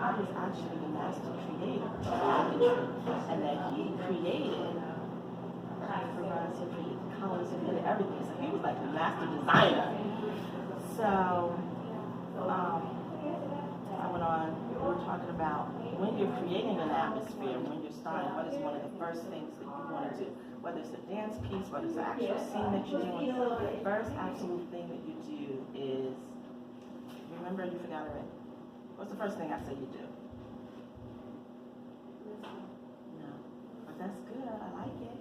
God is actually the master creator of pageantry, and that He created for us, He created the colors, He created everything. So He was like the master designer. So I went on. We were talking about when you're creating an atmosphere, when you're starting, what is one of the first things that you want to do? Whether it's a dance piece, whether it's an actual scene that you're doing, the first absolute thing that you do is, remember, you forgot already. What's the first thing I say you do? No, but that's good. I like it.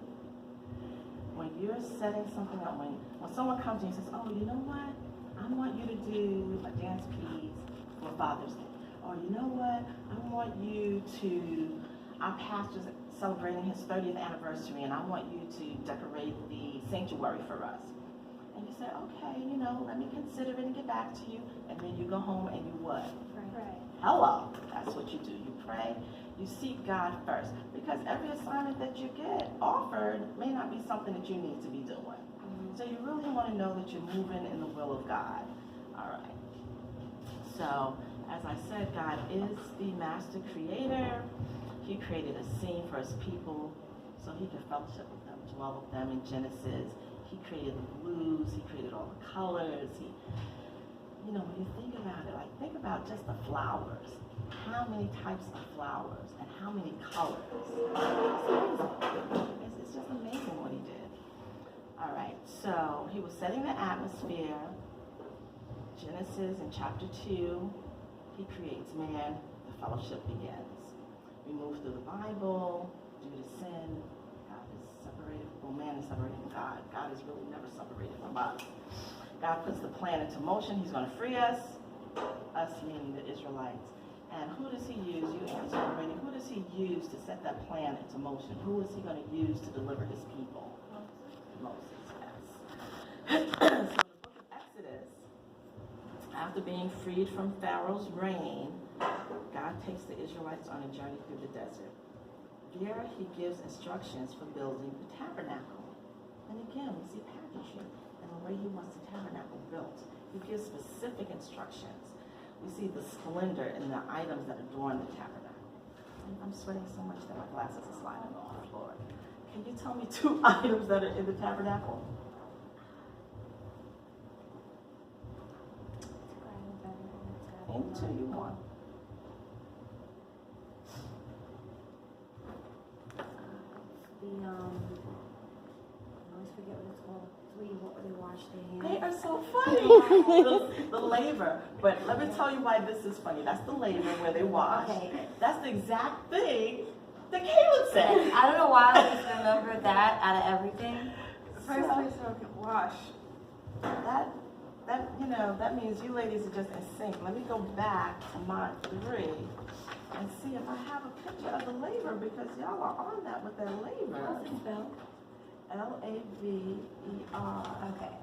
When you're setting something up, when someone comes to you and says, oh, you know what? I want you to do a dance piece for Father's Day. Or you know what? I want you to, our pastor's celebrating his 30th anniversary, and I want you to decorate the sanctuary for us. And you say, okay, let me consider it and get back to you. And then you go home and you what? Pray. Hello. That's what you do. You pray. You seek God first. Because every assignment that you get offered may not be something that you need to be doing. So you really want to know that you're moving in the will of God. All right. So, as I said, God is the master creator. He created a scene for his people so he could fellowship with them, dwell with them in Genesis. He created the blues. He created all the colors. When you think about it, think about just the flowers. How many types of flowers and how many colors? It's just amazing what he did. All right, so he was setting the atmosphere. Genesis in chapter 2, he creates man, the fellowship begins. We move through the Bible, due to sin, God is separated, man is separated from God. God is really never separated from us. God puts the plan into motion. He's going to free us meaning the Israelites. And who does he use? You answered already. Who does he use to set that plan into motion? Who is he going to use to deliver his people? Moses, yes. So the book of Exodus, after being freed from Pharaoh's reign, God takes the Israelites on a journey through the desert. There he gives instructions for building the tabernacle. And again, we see pageantry and the way he wants the tabernacle built. He gives specific instructions. We see the splendor in the items that adorn the tabernacle. I'm sweating so much that my glasses are sliding on the floor. Can you tell me 2 items that are in the tabernacle? Any 2 you want. I always forget what it's called. What they wash their hands. They are so funny. the laver. But let me tell you why this is funny. That's the laver where they wash. Okay. That's the exact thing that Caleb said. I don't know why I just remember that out of everything. The first place where I can wash. That means you ladies are just in sync. Let me go back to Mark 3 and see if I have a picture of the laver, because y'all are on that with that laver. How's it spelled? Laver. Okay.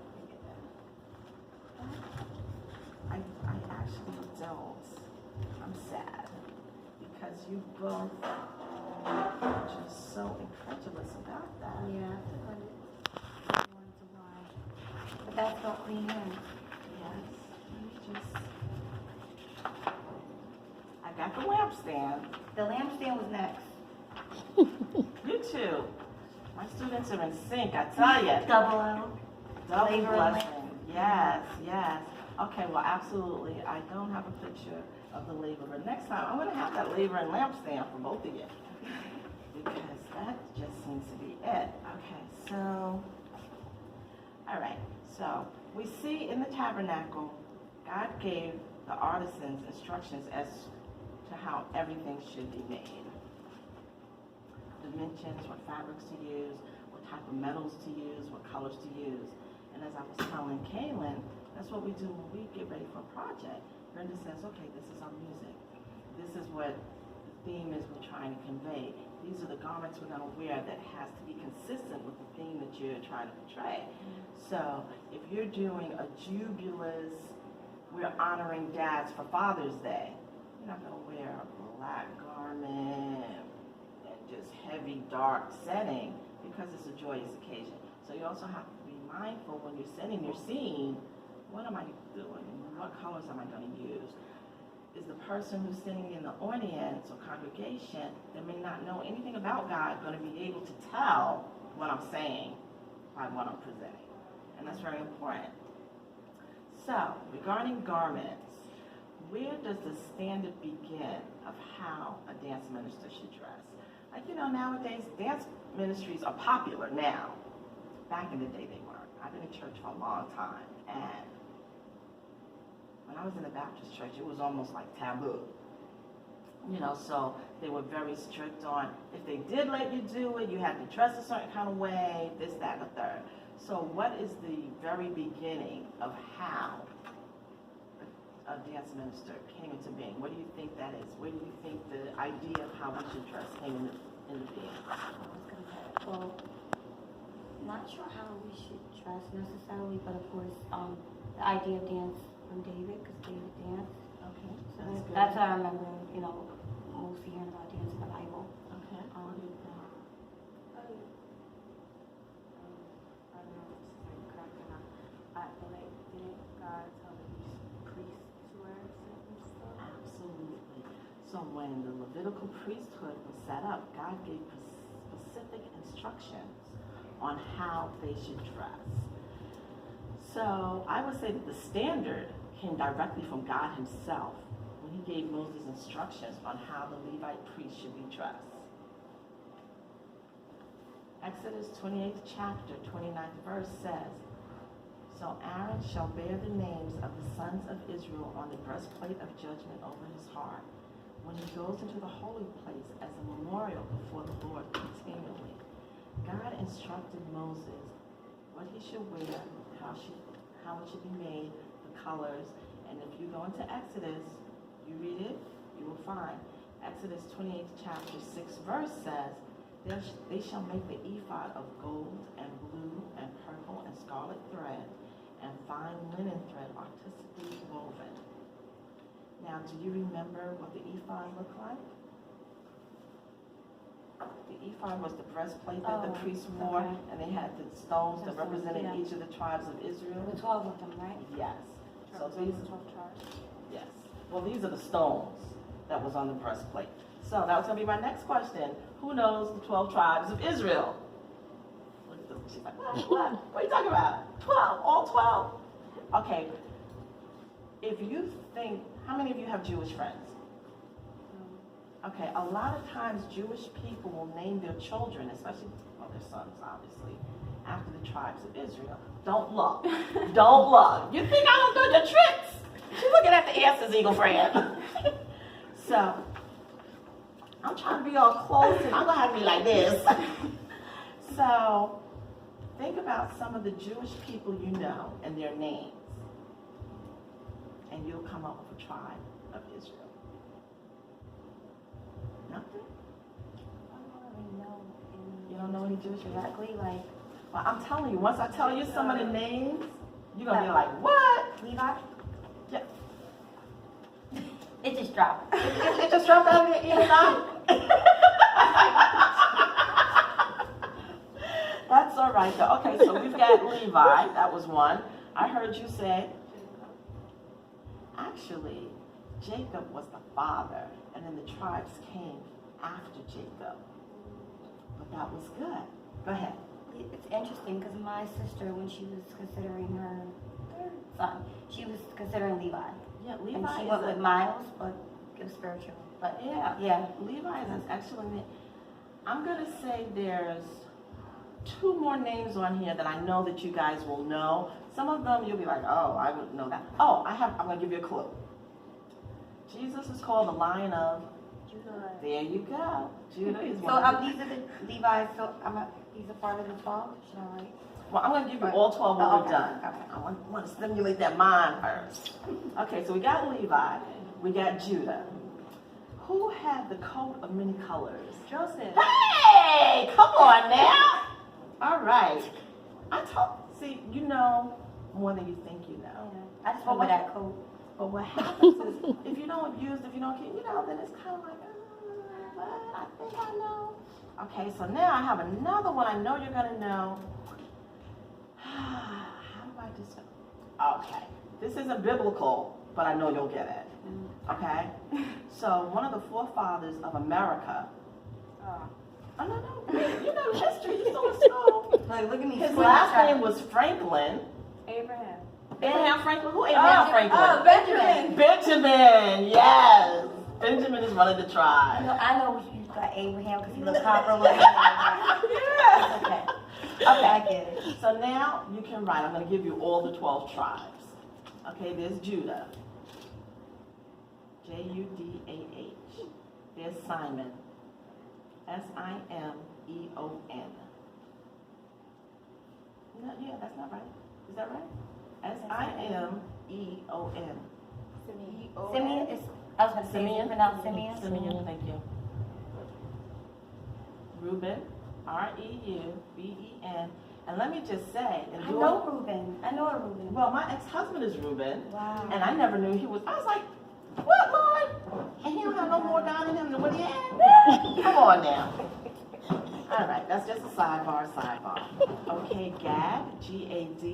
I actually don't. I'm sad because you both are just so incredulous about that. Yeah, I wanted to wash. But that's not clean hands. Yes. I got the lampstand. The lampstand was next. You too. My students are in sync, I tell you. Double O. Double Laver blessing. Yes, yes. Okay, well, absolutely. I don't have a picture of the laver, but next time I'm going to have that laver and lampstand for both of you, because that just seems to be it. Okay, so, all right. So we see in the tabernacle, God gave the artisans instructions as to how everything should be made. Dimensions, what fabrics to use, what type of metals to use, what colors to use. And as I was telling Kaylin, that's what we do when we get ready for a project. Brenda says, okay, this is our music. This is what the theme is we're trying to convey. These are the garments we're going to wear that has to be consistent with the theme that you're trying to portray. So if you're doing a jubilous, we're honoring dads for Father's Day, you're not going to wear a black garment and just heavy, dark setting, because it's a joyous occasion. So you also have to be mindful when you're setting your scene, what am I doing? What colors am I going to use? Is the person who's sitting in the audience or congregation that may not know anything about God going to be able to tell what I'm saying by what I'm presenting. And that's very important. So, regarding garments, where does the standard begin of how a dance minister should dress? Like, nowadays, dance ministries are popular now. Back in the day, they weren't. I've been in church for a long time, and when I was in the Baptist church, it was almost like taboo. So they were very strict on, if they did let you do it, you had to dress a certain kind of way, this, that, and the third. So what is the very beginning of how a dance minister came into being? What do you think that is? Where do you think the idea of how we should dress came into being? I was gonna say, well, not sure how we should dress necessarily, but of course, the idea of dance from David, because David danced. Okay, So that's good. that's how I remember, mostly hearing about dance in the Bible. Okay, what do you think? I don't know if this is correct or not. But didn't God tell the priests to wear certain stuff? Absolutely. So when the Levitical priesthood was set up, God gave specific instructions on how they should dress. So I would say that the standard came directly from God himself when he gave Moses instructions on how the Levite priests should be dressed. Exodus 28th chapter, 29th verse says, "So Aaron shall bear the names of the sons of Israel on the breastplate of judgment over his heart when he goes into the holy place as a memorial before the Lord continually." God instructed Moses what he should wear, how it should be made, the colors, and if you go into Exodus, you read it, you will find Exodus 28th chapter 6 verse says, "They shall make the ephod of gold and blue and purple and scarlet thread and fine linen thread artistically woven." Now, do you remember what the ephod looked like? The ephod was the breastplate that the priests wore, okay. and they had the stones that represented Yeah. each of the tribes of Israel. There were 12 of them, right? Yes. So So these, 12 tribes. yes. Well, these are the stones that was on the breastplate. So that was going to be my next question. Who knows the 12 tribes of Israel? Look at them. She's like, what? What are you talking about? 12, all 12? Okay. If you think, how many of you have Jewish friends? Okay, a lot of times Jewish people will name their children, especially, well, their sons, obviously, after the tribes of Israel. Don't look. Don't look. You think I don't do the tricks? She's looking at the answers, Eagle friend. So, I'm trying to be all close, and I'm going to have to be like this. So, think about some of the Jewish people you know and their names, and you'll come up with a tribe of Israel. Nothing? I don't really know any. You don't know any Jewish people? Exactly, like Well, I'm telling you, once I tell you some of the names, you're going to be like, what? Levi. Yeah. It just dropped. It just dropped out of your ear now? That's all right, though. Okay, so we've got Levi. That was one. I heard you say, actually, Jacob was the father, and then the tribes came after Jacob. But that was good. Go ahead. It's interesting because my sister, when she was considering her third son, she was considering Levi. Yeah, And Levi she is went with Miles, but it was spiritual. But yeah, Levi is an excellent name. I'm going to say there's 2 more names on here that I know that you guys will know. Some of them you'll be like, oh, I wouldn't know that. Oh, I'm going to give you a clue. Jesus is called the Lion of Judah. There you go. Judah is So one of the... these are the Levi's. So he's a part of the 12. Should I write? Well, I'm going to give you all 12 when Oh, we're okay, done. okay. I want to stimulate that mind first. Okay, so we got Levi. We got Judah. Who had the coat of many colors? Joseph. Hey, come on now. All right. See, you know more than you think you know. I just remember that coat. But what happens is, if you don't abuse, if you don't get, then it's kind of like, but I think I know. Okay, so now I have another one I know you're going to know. How do I describe? Okay, this isn't biblical, but I know you'll get it. Okay? So one of the forefathers of America. Oh, no. You know history. You still in school. Look at me. His last name was Franklin. Abraham. Abraham Franklin? Who Abraham Franklin? Oh, Benjamin. Benjamin, yes. Benjamin is one of the tribes. I know you got Abraham because he looked comparable. Yeah. Okay. Okay. I get it. So now you can write. I'm going to give you all the 12 tribes. Okay, there's Judah. Judah. There's Simon. Simeon. No, yeah, that's not right. Is that right? Simeon. Simeon is, I was going to say, Simeon. pronounce Simeon. Simeon, thank you. Reuben. Reuben. And let me just say, I know Reuben. I know a Reuben. well, my ex-husband is Reuben, Wow. and I never knew he was. I was like, what, Lord? And he don't have no more God in him than what he had? Come on now. All right, that's just a sidebar. Okay, Gad, Gad.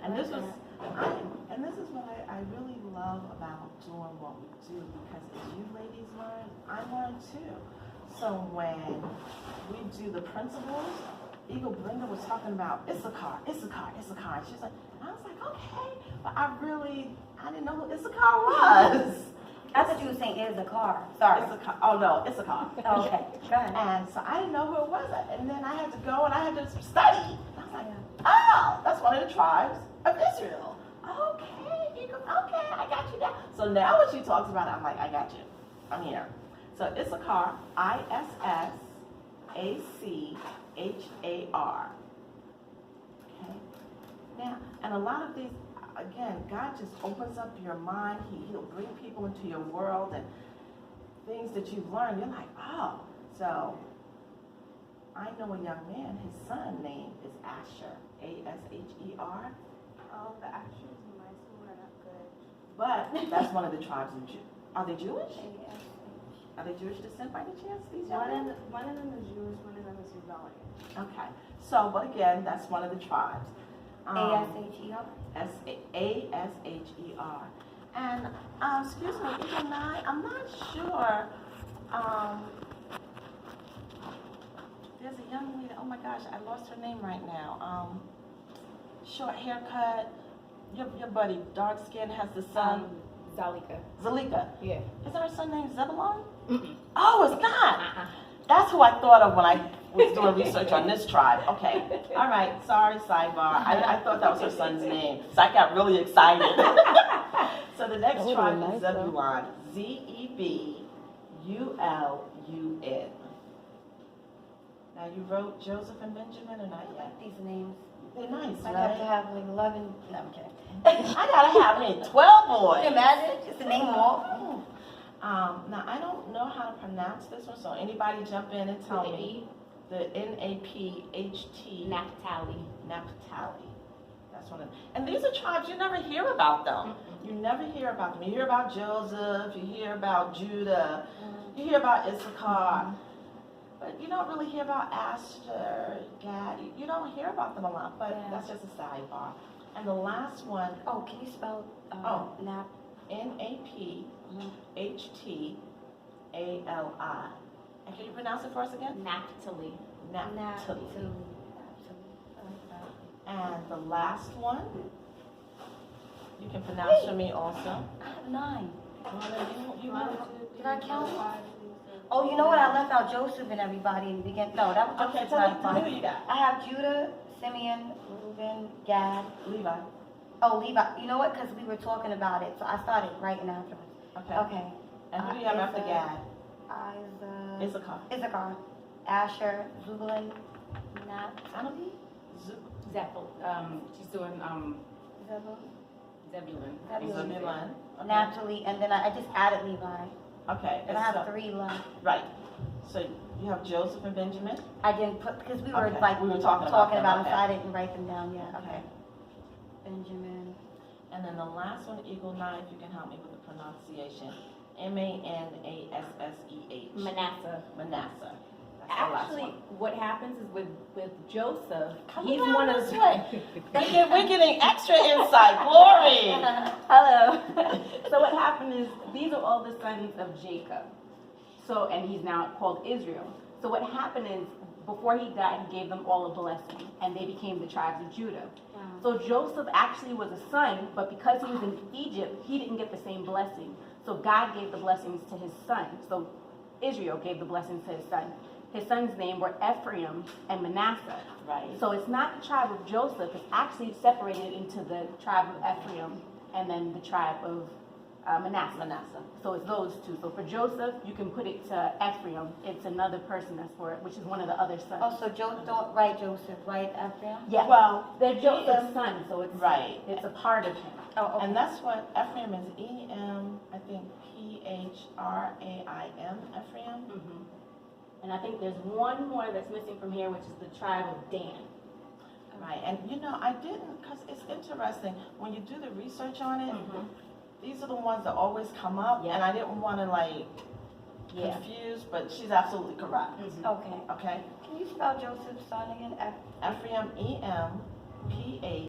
And this is what I really love about doing what we do, because as you ladies learn, I learn too. So when we do the principles, Eagle Brenda was talking about Issachar. And she's like, and I was like, okay, but I didn't know who Issachar was. I thought you were saying it is a car. Sorry. Issachar. Oh no, Issachar. Oh, okay. Go ahead. And so I didn't know who it was. And then I had to go and I had to study. I was like, oh, that's one of the tribes of Israel. Okay, I got you now. So now when she talks about it, I'm like, I got you. I'm here. So Issachar, Issachar. Okay. Now, and a lot of these, again, God just opens up your mind. He'll bring people into your world and things that you've learned. You're like, oh. So I know a young man, his son name is Asher, Asher. Oh, the actions in my school are not good. But that's one of the tribes of Judah. Are they Jewish? ASH. Are they Jewish descent by any chance, these young men? One of them is Jewish, one of them is rebellion. Okay. So, but again, that's one of the tribes. ASHER? Asher. And, excuse me, even I'm not sure, there's a young lady, oh my gosh, I lost her name right now. Short haircut, your buddy, dark skin, has the son. Zalika. Yeah. Is her son named Zebulon? Oh, it's not. That's who I thought of when I was doing research on this tribe. Okay. All right. Sorry, sidebar. I thought that was her son's name. So I got really excited. So the next tribe is Zebulon. Zebulun. Now you wrote Joseph and Benjamin or not yet? These names. They're nice, I right? have to have like 11. No, I'm kidding. I gotta have 12 boys. Can you imagine? Just to name them all. Now I don't know how to pronounce this one, so anybody jump in and tell me. The Napht. Naphtali. Naphtali. That's one of them. And these are tribes, you never hear about them. You never hear about them. You hear about Joseph, you hear about Judah, you hear about Issachar, but you don't really hear about Asher, Gad. You don't hear about them a lot, but that's just a sidebar. And the last one, Oh, can you spell Nap? Naphtali. And can you pronounce it for us again? Naphtali. Naphtali. And the last one, you can pronounce for me also. I have 9. You Did I count? Oh, you know what? I left out Joseph and everybody in the beginning. No, that was Okay, Joseph's tell not me who you got. I have Judah, Simeon, Reuben, Gad. Levi. Oh, Levi. You know what? Because we were talking about it, so I started writing afterwards. Okay. Okay. And who do you have after Gad? Isaac. Issachar. Issachar. Asher. Zebulun. Naphtali. She's doing Zebulun. Zebulun. Okay. Naphtali, and then I just added Levi. Okay. And I have 3 left. Right. So you have Joseph and Benjamin? I didn't put, because we were Okay. like We were talking about them, them, okay. so I didn't write them down yet. Okay. Benjamin. And then the last one, Eagle 9, if you can help me with the pronunciation. Manasseh. Manasseh. Manasseh. That's the last Actually, one. what happens is with Joseph, Come he's around one of this way. We're getting extra insight. Glory. Hello. So what happened is these are all the sons of Jacob. So and he's now called Israel. So what happened is before he died, he gave them all a blessing, and they became the tribes of Judah. Wow. So Joseph actually was a son, but because he was in Egypt, he didn't get the same blessing. So God gave the blessings to his son. So Israel gave the blessings to his son. His sons' name were Ephraim and Manasseh. Right. So it's not the tribe of Joseph. It's actually separated into the tribe of Ephraim and then the tribe of Manasseh. So it's those two. So for Joseph, you can put it to Ephraim. It's another person that's for it, which is one of the other sons. Oh, so don't write Joseph, write Ephraim? Yeah. Well, They're Joseph's sons, so it's Right. It's a part of him. Oh, okay. And that's what Ephraim is. E-M, I think P-H-R-A-I-M, Ephraim. Mm-hmm. And I think there's one more that's missing from here, which is the tribe of Dan. Right. And you know, I didn't, because it's interesting, when you do the research on it, these are the ones that always come up, Yeah. and I didn't want to like Yeah. confuse, but she's absolutely correct. Okay. Okay? Can you spell Joseph's son again? Ephraim, E-M, P-H